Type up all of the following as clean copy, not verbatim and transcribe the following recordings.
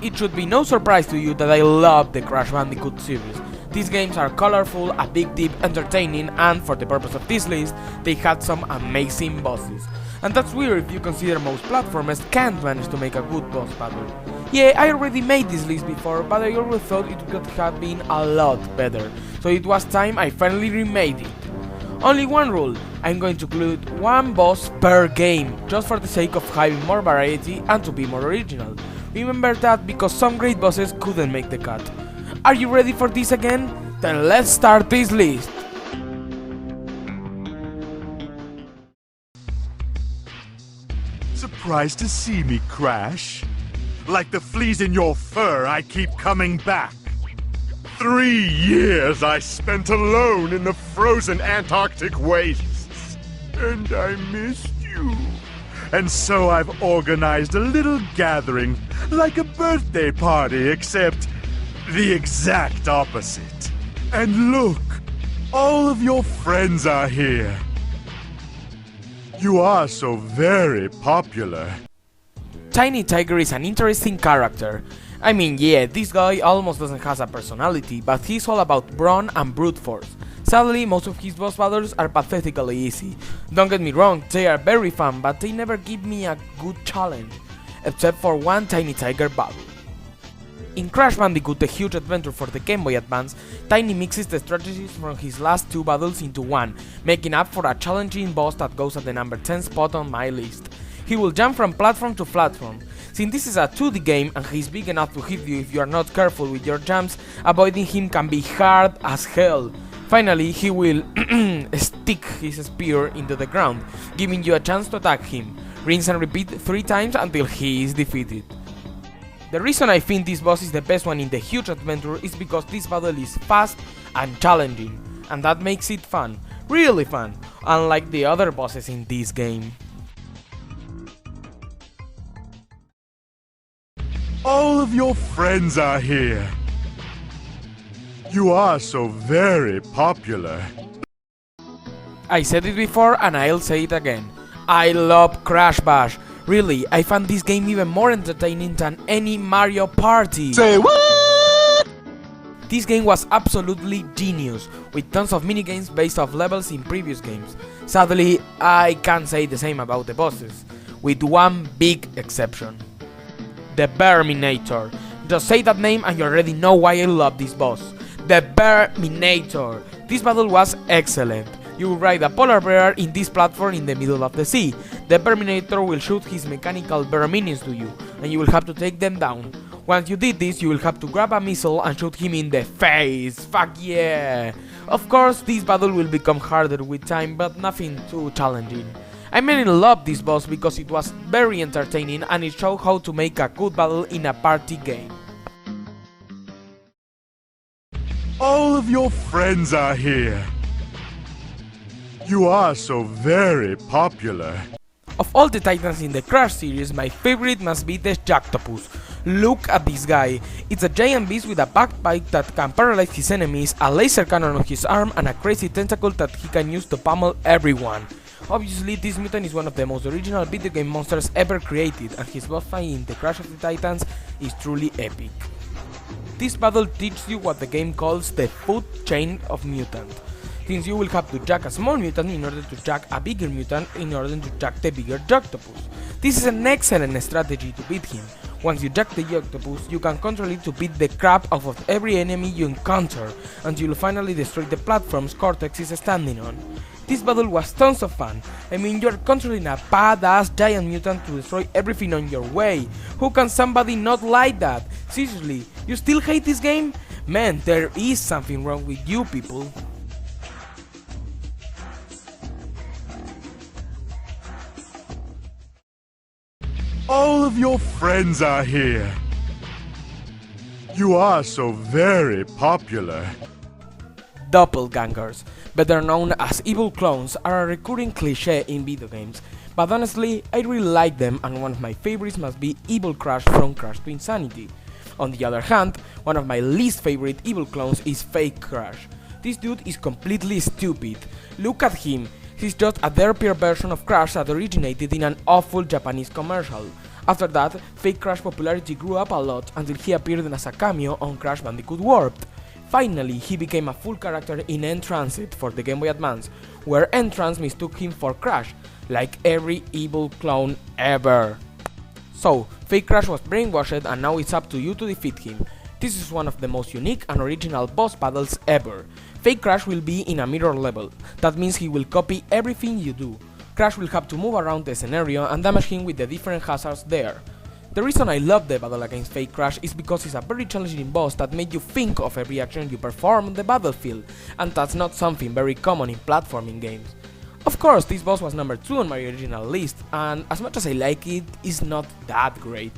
It should be no surprise to you that I love the Crash Bandicoot series. These games are colorful, addictive, entertaining, and for the purpose of this list, they had some amazing bosses. And that's weird if you consider most platformers can't manage to make a good boss battle. Yeah, I already made this list before, but I always thought it could have been a lot better, so it was time I finally remade it. Only one rule, I'm going to include one boss per game, just for the sake of having more variety and to be more original. Remember that because some great bosses couldn't make the cut. Are you ready for this again? Then let's start this list! Surprised to see me, Crash? Like the fleas in your fur, I keep coming back. 3 years I spent alone in the frozen Antarctic wastes. And I missed you. And so I've organized a little gathering, like a birthday party, except the exact opposite. And look, all of your friends are here. You are so very popular. Tiny Tiger is an interesting character. I mean, yeah, this guy almost doesn't have a personality, but he's all about brawn and brute force. Sadly, most of his boss battles are pathetically easy. Don't get me wrong, they are very fun, but they never give me a good challenge, except for one Tiny Tiger battle. In Crash Bandicoot: The Huge Adventure for the Game Boy Advance, Tiny mixes the strategies from his last 2 battles into one, making up for a challenging boss that goes at the number 10 spot on my list. He will jump from platform to platform. Since this is a 2D game and he's big enough to hit you if you are not careful with your jumps, avoiding him can be hard as hell. Finally, he will stick his spear into the ground, giving you a chance to attack him. Rinse and repeat 3 times until he is defeated. The reason I think this boss is the best one in the Huge Adventure is because this battle is fast and challenging, and that makes it fun, really fun, unlike the other bosses in this game. All of your friends are here. You are so very popular. I said it before and I'll say it again. I love Crash Bash. Really, I found this game even more entertaining than any Mario Party. Say what? This game was absolutely genius, with tons of minigames based off levels in previous games. Sadly, I can't say the same about the bosses, with one big exception. The Verminator. Just say that name and you already know why I love this boss. The Verminator. This battle was excellent. You will ride a polar bear in this platform in the middle of the sea. The Verminator will shoot his mechanical bear minions to you, and you will have to take them down. Once you did this, you will have to grab a missile and shoot him in the face. Fuck yeah! Of course, this battle will become harder with time, but nothing too challenging. I mainly loved this boss because it was very entertaining and it showed how to make a good battle in a party game. All of your friends are here. You are so very popular. Of all the titans in the Crash series, my favorite must be the Jactopus. Look at this guy. It's a giant beast with a backbite that can paralyze his enemies, a laser cannon on his arm, and a crazy tentacle that he can use to pummel everyone. Obviously, this mutant is one of the most original video game monsters ever created, and his boss fight in the Crash of the Titans is truly epic. This battle teaches you what the game calls the food chain of mutant, since you will have to jack a small mutant in order to jack a bigger mutant in order to jack the bigger Jactopus. This is an excellent strategy to beat him. Once you jack the Jactopus, you can control it to beat the crap out of every enemy you encounter, until you finally destroy the platforms Cortex is standing on. This battle was tons of fun. I mean, you're controlling a badass giant mutant to destroy everything on your way. How can somebody not like that? Seriously, you still hate this game? Man, there is something wrong with you people. All of your friends are here. You are so very popular. Doppelgangers, better known as evil clones, are a recurring cliché in video games, but honestly, I really like them, and one of my favorites must be Evil Crash from Crash to Insanity. On the other hand, one of my least favorite evil clones is Fake Crash. This dude is completely stupid. Look at him. He's just a derpier version of Crash that originated in an awful Japanese commercial. After that, fake Crash popularity grew up a lot until he appeared as a cameo on Crash Bandicoot Warped. Finally, he became a full character in N-Transit for the Game Boy Advance, where N-Trans mistook him for Crash, like every evil clone ever. So, fake Crash was brainwashed and now it's up to you to defeat him. This is one of the most unique and original boss battles ever. Fake Crash will be in a mirror level, that means he will copy everything you do. Crash will have to move around the scenario and damage him with the different hazards there. The reason I love the battle against Fake Crash is because it's a very challenging boss that made you think of every action you perform on the battlefield, and that's not something very common in platforming games. Of course, this boss was number 2 on my original list, and as much as I like it, it's not that great.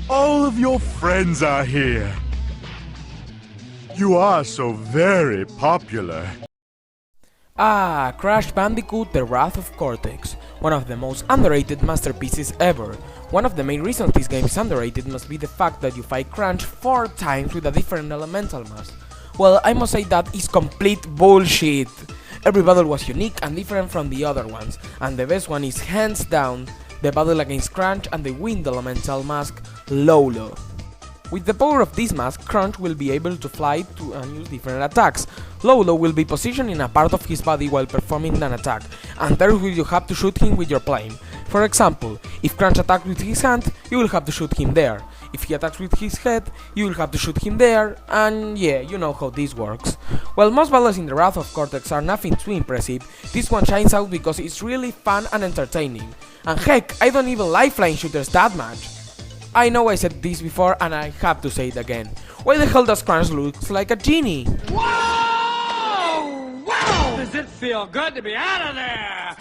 All of your friends are here. You are so very popular. Ah, Crash Bandicoot: The Wrath of Cortex, one of the most underrated masterpieces ever. One of the main reasons this game is underrated must be the fact that you fight Crunch 4 times with a different elemental mask. Well, I must say that is complete bullshit. Every battle was unique and different from the other ones, and the best one is hands down the battle against Crunch and the wind elemental mask, Lolo. With the power of this mask, Crunch will be able to fly and use different attacks. Lolo will be positioned in a part of his body while performing an attack, and there you have to shoot him with your plane. For example, if Crunch attacks with his hand, you will have to shoot him there. If he attacks with his head, you will have to shoot him there, and yeah, you know how this works. While most battles in the Wrath of Cortex are nothing too impressive, this one shines out because it's really fun and entertaining. And heck, I don't even like flying shooters that much. I know I said this before and I have to say it again. Why the hell does Crunch look like a genie? Whoa! Wow! Does it feel good to be out of there?